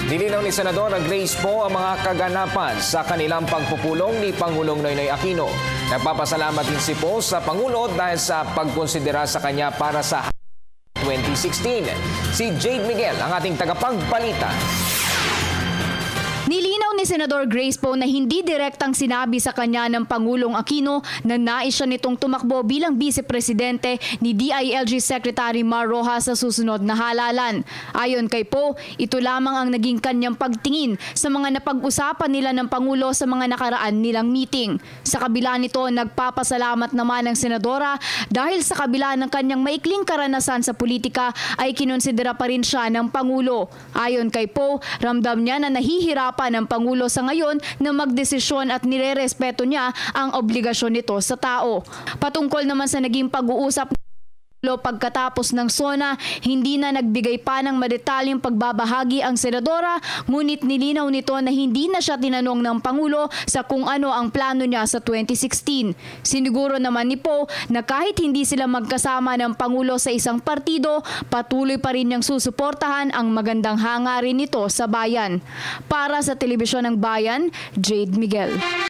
Nilinaw ni Senador Grace Poe ang mga kaganapan sa kanilang pagpupulong ni Pangulong Noynoy Aquino. Nagpapasalamat din si Poe sa Pangulo dahil sa pagkonsidera sa kanya para sa 2016. Si Jade Miguel ang ating tagapagbalita. Nilinaw ni Senador Grace Poe na hindi direktang sinabi sa kanya ng Pangulong Aquino na nais siya nitong tumakbo bilang Vice-Presidente ni DILG Secretary Mar Rojas sa susunod na halalan. Ayon kay Poe, ito lamang ang naging kanyang pagtingin sa mga napag-usapan nila ng Pangulo sa mga nakaraan nilang meeting. Sa kabila nito, nagpapasalamat naman ang Senadora dahil sa kabila ng kanyang maikling karanasan sa politika ay kinonsidera pa rin siya ng Pangulo. Ayon kay Poe, ramdam niya na nahihirapan ng Pangulo sa ngayon na magdesisyon at nirerespeto niya ang obligasyon nito sa tao. Patungkol naman sa naging pag-uusap pagkatapos ng SONA, hindi na nagbigay pa ng madetalyeng pagbabahagi ang senadora, ngunit nilinaw nito na hindi na siya tinanong ng Pangulo sa kung ano ang plano niya sa 2016. Siniguro naman ni Poe na kahit hindi sila magkasama ng Pangulo sa isang partido, patuloy pa rin niyang susuportahan ang magandang hangarin nito sa bayan. Para sa Telebisyon ng Bayan, Jade Miguel.